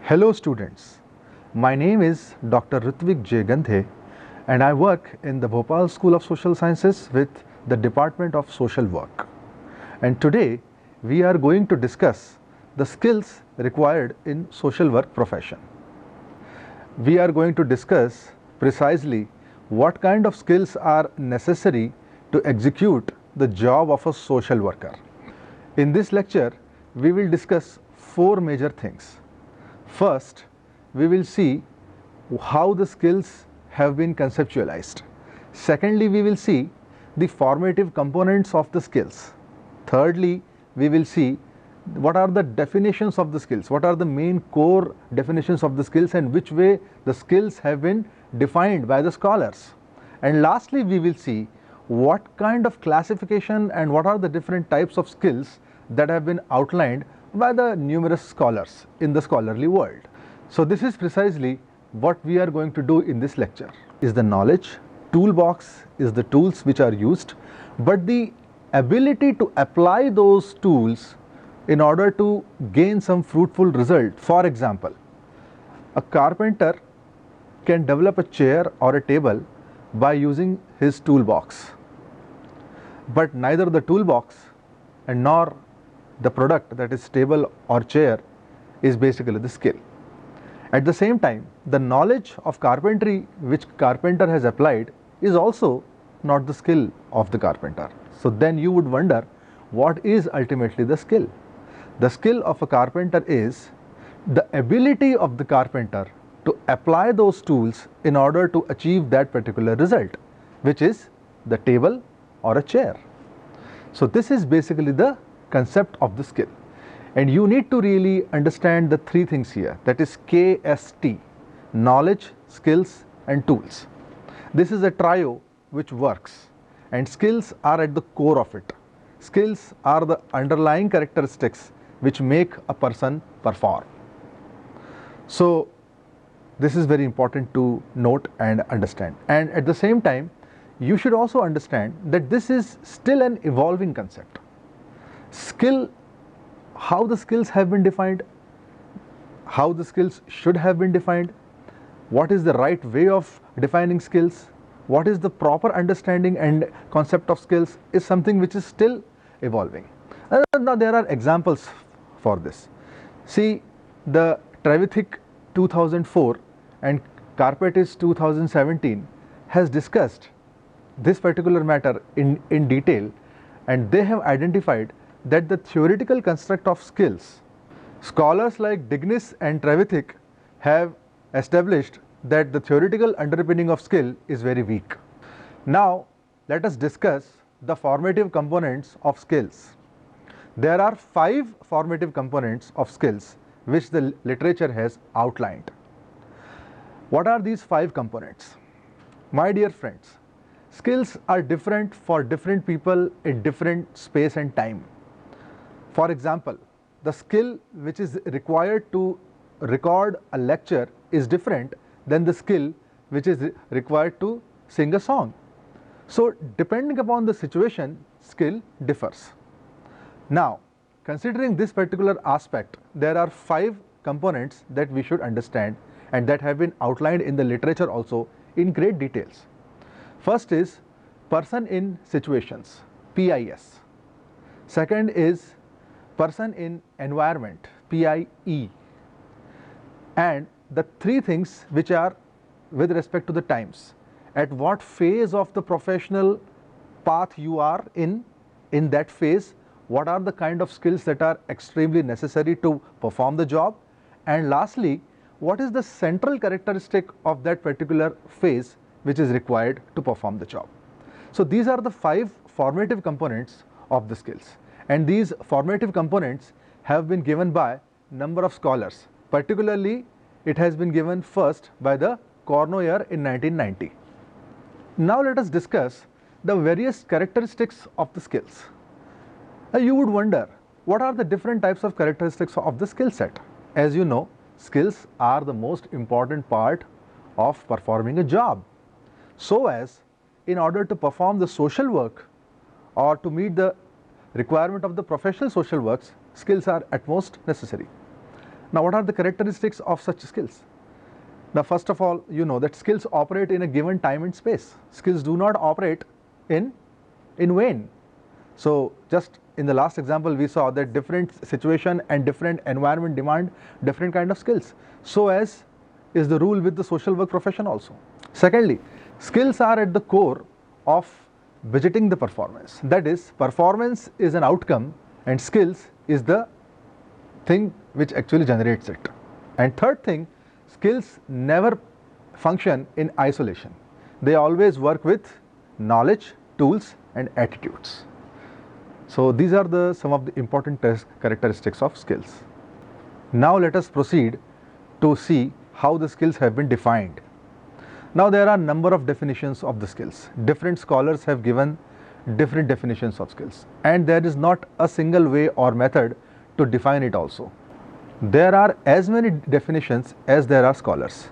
Hello students, my name is Dr. Ritvik J. Gandhe and I work in the Bhopal School of Social Sciences with the Department of Social Work. And today we are going to discuss the skills required in social work profession. We are going to discuss precisely what kind of skills are necessary to execute the job of a social worker. In this lecture, we will discuss four major things. First, we will see how the skills have been conceptualized. Secondly, we will see the formative components of the skills. Thirdly, we will see what are the definitions of the skills, what are the main core definitions of the skills and which way the skills have been defined by the scholars. And lastly, we will see what kind of classification and what are the different types of skills that have been outlined by the numerous scholars in the scholarly world. So this is precisely what we are going to do in this lecture. Is the knowledge, toolbox is the tools which are used, but the ability to apply those tools in order to gain some fruitful result. For example, a carpenter can develop a chair or a table by using his toolbox, but neither the toolbox and nor the product, that is table or chair, is basically the skill. At the same time, the knowledge of carpentry which carpenter has applied is also not the skill of the carpenter. So then you would wonder, what is ultimately the skill? The skill of a carpenter is the ability of the carpenter to apply those tools in order to achieve that particular result, which is the table or a chair. So this is basically the concept of the skill, and you need to really understand the three things here, that is KST: knowledge, skills and tools. This is a trio which works, and skills are at the core of it. Skills are the underlying characteristics which make a person perform. So this is very important to note and understand, and at the same time you should also understand that this is still an evolving concept. Skill, how the skills have been defined, how the skills should have been defined, what is the right way of defining skills, what is the proper understanding and concept of skills, is something which is still evolving. Now there are examples for this. See, the Trevithick 2004 and Karpatys 2017 has discussed this particular matter in detail, and they have identified that the theoretical construct of skills, scholars like Dignis and Trevithick have established that the theoretical underpinning of skill is very weak. Now let us discuss the formative components of skills. There are 5 formative components of skills which the literature has outlined. What are these 5 components? My dear friends, skills are different for different people in different space and time. For example, the skill which is required to record a lecture is different than the skill which is required to sing a song. So depending upon the situation, skill differs. Now, considering this particular aspect, there are 5 components that we should understand and that have been outlined in the literature also in great details. First is person in situations, PIS. Second is person in environment, PIE. And the 3 things which are with respect to the times, at what phase of the professional path you are in that phase, what are the kind of skills that are extremely necessary to perform the job, and lastly, what is the central characteristic of that particular phase which is required to perform the job. So these are the 5 formative components of the skills, and these formative components have been given by number of scholars. Particularly, it has been given first by the Cournoyer in 1990. Now let us discuss the various characteristics of the skills. You would wonder, what are the different types of characteristics of the skill set? As you know, skills are the most important part of performing a job. So as in order to perform the social work or to meet the requirement of the professional social works, skills are at most necessary. Now, what are the characteristics of such skills? Now, first of all, you know that skills operate in a given time and space. Skills do not operate in vain. So, just in the last example, we saw that different situation and different environment demand different kind of skills. So as is the rule with the social work profession also. Secondly, skills are at the core of budgeting the performance. That is, performance is an outcome and skills is the thing which actually generates it. And third thing, skills never function in isolation. They always work with knowledge, tools and attitudes. So these are some of the important characteristics of skills. Now let us proceed to see how the skills have been defined. Now there are a number of definitions of the skills. Different scholars have given different definitions of skills, and there is not a single way or method to define it also. There are as many definitions as there are scholars.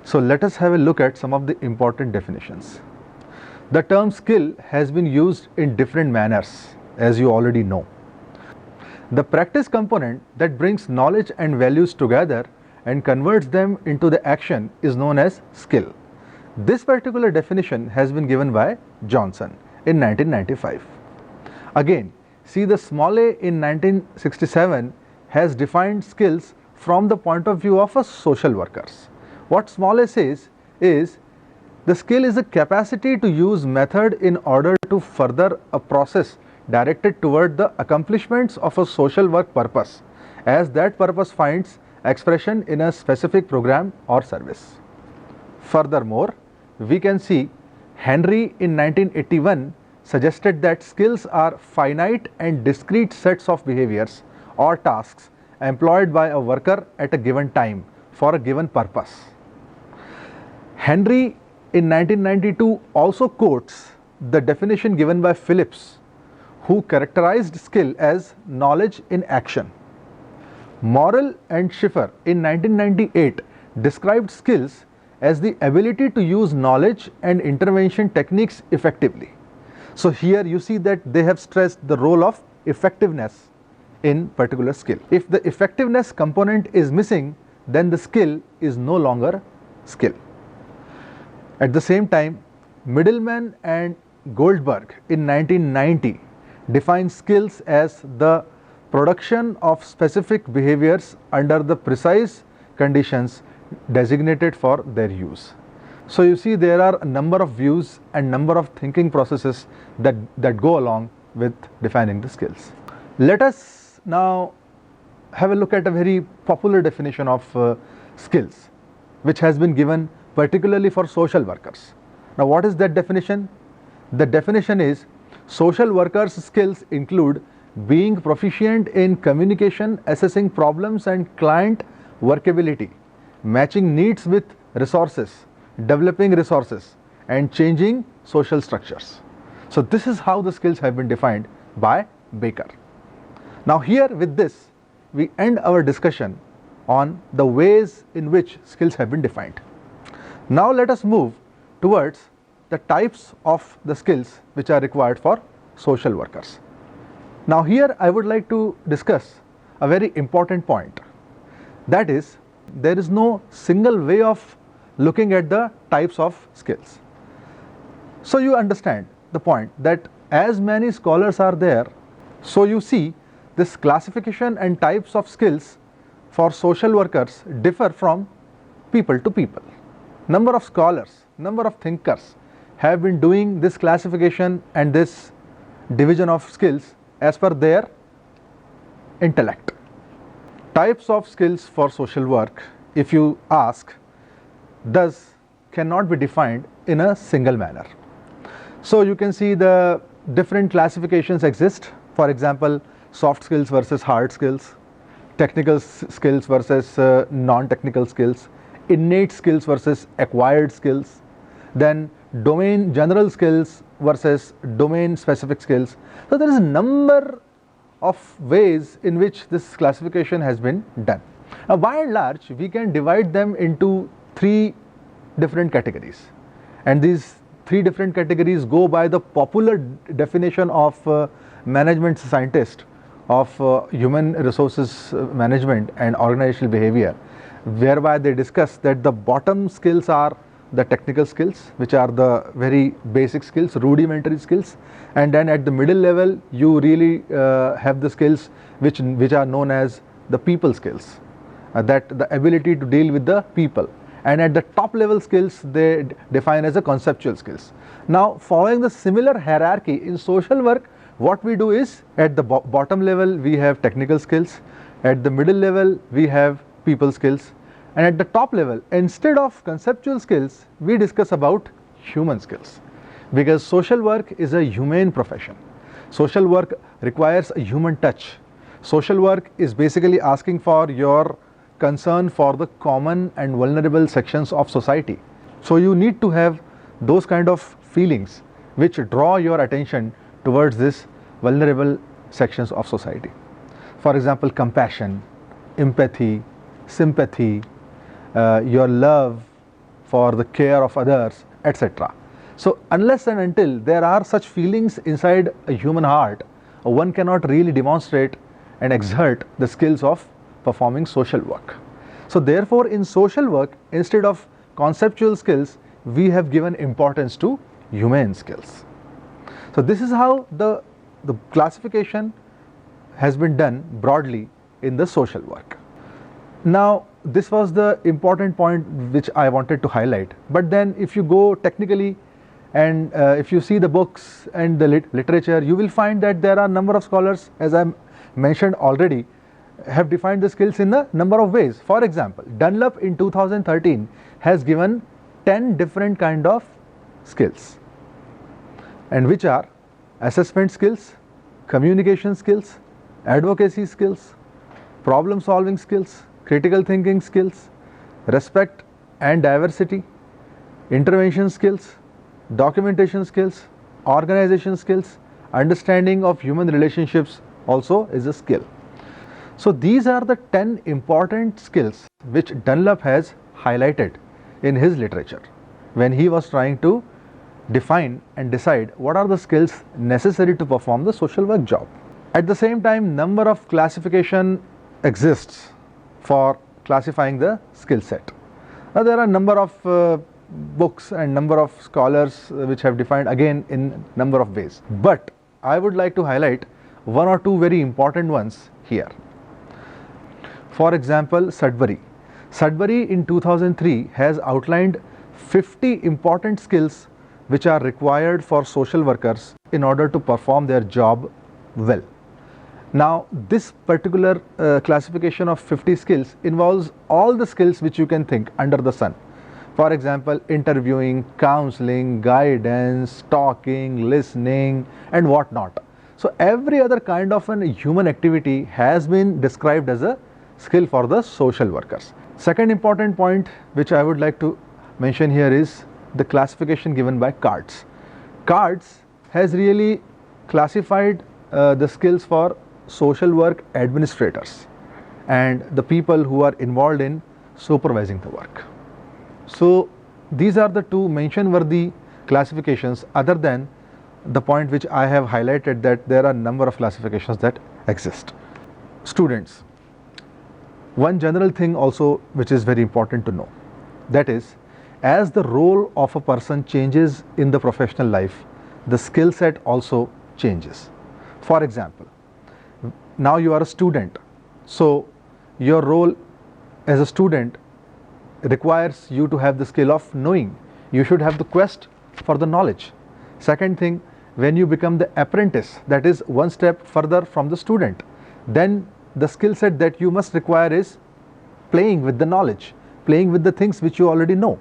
So let us have a look at some of the important definitions. The term skill has been used in different manners, as you already know. The practice component that brings knowledge and values together and converts them into the action is known as skill. This particular definition has been given by Johnson in 1995. Again, see, the Smalley in 1967 has defined skills from the point of view of a social workers. What Smalley says is, the skill is a capacity to use method in order to further a process directed toward the accomplishments of a social work purpose, as that purpose finds expression in a specific program or service. Furthermore, we can see Henry in 1981 suggested that skills are finite and discrete sets of behaviors or tasks employed by a worker at a given time for a given purpose. Henry in 1992 also quotes the definition given by Phillips, who characterized skill as knowledge in action. Morrill and Schiffer in 1998 described skills as the ability to use knowledge and intervention techniques effectively. So here you see that they have stressed the role of effectiveness in particular skill. If the effectiveness component is missing, then the skill is no longer skill. At the same time, Middleman and Goldberg in 1990 define skills as the production of specific behaviors under the precise conditions designated for their use. So you see, there are a number of views and number of thinking processes that go along with defining the skills. Let us now have a look at a very popular definition of skills, which has been given particularly for social workers. Now what is that definition? The definition is, social workers' skills include being proficient in communication, assessing problems and client workability, matching needs with resources, developing resources and changing social structures. So this is how the skills have been defined by Baker. Now here, with this, we end our discussion on the ways in which skills have been defined. Now let us move towards the types of the skills which are required for social workers. Now here I would like to discuss a very important point, that is, there is no single way of looking at the types of skills. So you understand the point that as many scholars are there, so you see this classification and types of skills for social workers differ from people to people. Number of scholars, number of thinkers have been doing this classification and this division of skills as per their intellect. Types of skills for social work, if you ask, thus cannot be defined in a single manner. So you can see the different classifications exist. For example, soft skills versus hard skills, technical skills versus non-technical skills, innate skills versus acquired skills, then domain general skills versus domain specific skills. So there is a number of ways in which this classification has been done. Now by and large, we can divide them into three different categories, and these three different categories go by the popular definition of management scientist, of human resources management and organizational behavior, whereby they discuss that the bottom skills are the technical skills, which are the very basic skills, rudimentary skills, and then at the middle level you really have the skills which are known as the people skills, that the ability to deal with the people, and at the top level skills they define as the conceptual skills. Now, following the similar hierarchy in social work, what we do is at the bottom level we have technical skills, at the middle level we have people skills, and at the top level, instead of conceptual skills, we discuss about human skills, because social work is a humane profession. Social work requires a human touch. Social work is basically asking for your concern for the common and vulnerable sections of society. So you need to have those kind of feelings which draw your attention towards this vulnerable sections of society. For example, compassion, empathy, sympathy, your love for the care of others, etc. So unless and until there are such feelings inside a human heart, one cannot really demonstrate and exert the skills of performing social work. So therefore, in social work, instead of conceptual skills, we have given importance to humane skills. So this is how the classification has been done broadly in the social work. Now, this was the important point which I wanted to highlight. But then if you go technically and if you see the books and the literature, you will find that there are a number of scholars, as I mentioned already, have defined the skills in a number of ways. For example, Dunlop in 2013 has given 10 different kind of skills, and which are assessment skills, communication skills, advocacy skills, problem solving skills, critical thinking skills, respect and diversity, intervention skills, documentation skills, organization skills, understanding of human relationships also is a skill. So these are the 10 important skills which Dunlop has highlighted in his literature when he was trying to define and decide what are the skills necessary to perform the social work job. At the same time, number of classification exists for classifying the skill set. Now there are a number of books and number of scholars which have defined again in number of ways, but I would like to highlight one or two very important ones here. For example, Sudbury. Sudbury in 2003 has outlined 50 important skills which are required for social workers in order to perform their job well. Now, this particular classification of 50 skills involves all the skills which you can think under the sun. For example, interviewing, counseling, guidance, talking, listening, and whatnot. So every other kind of a human activity has been described as a skill for the social workers. Second important point which I would like to mention here is the classification given by CARDS. CARDS has really classified the skills for social work administrators and the people who are involved in supervising the work. So these are the two mention-worthy classifications, other than the point which I have highlighted that there are a number of classifications that exist. Students, one general thing also which is very important to know, that is, as the role of a person changes in the professional life, the skill set also changes. For example, now you are a student, so your role as a student requires you to have the skill of knowing. You should have the quest for the knowledge. Second thing, when you become the apprentice, that is one step further from the student, then the skill set that you must require is playing with the knowledge, playing with the things which you already know.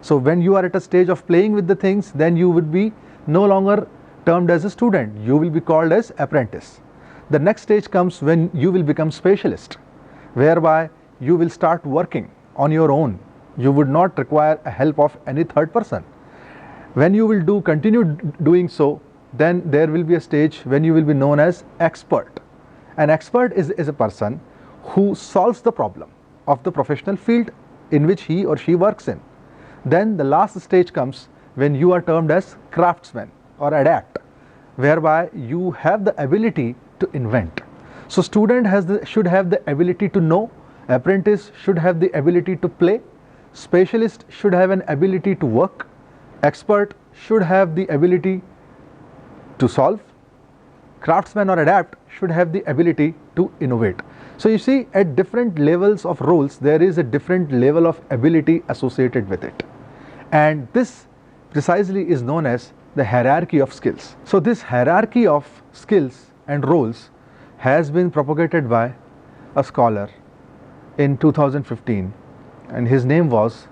So when you are at a stage of playing with the things, then you would be no longer termed as a student, you will be called as apprentice. The next stage comes when you will become specialist, whereby you will start working on your own. You would not require a help of any third person. When you will continue doing so, then there will be a stage when you will be known as expert. An expert is a person who solves the problem of the professional field in which he or she works in. Then the last stage comes when you are termed as craftsman or adept, whereby you have the ability to invent. So student should have the ability to know, apprentice should have the ability to play, specialist should have an ability to work, expert should have the ability to solve, craftsman or adept should have the ability to innovate. So you see, at different levels of roles there is a different level of ability associated with it, and this precisely is known as the hierarchy of skills. So this hierarchy of skills and roles has been propagated by a scholar in 2015, and his name was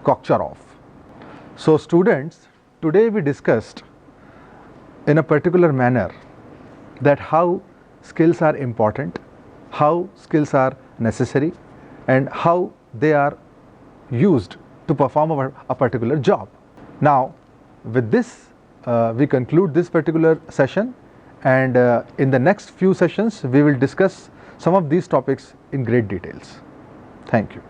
Kochorov. So students, today we discussed in a particular manner that how skills are important, how skills are necessary, and how they are used to perform a particular job. Now with this we conclude this particular session, and in the next few sessions we will discuss some of these topics in great details. Thank you.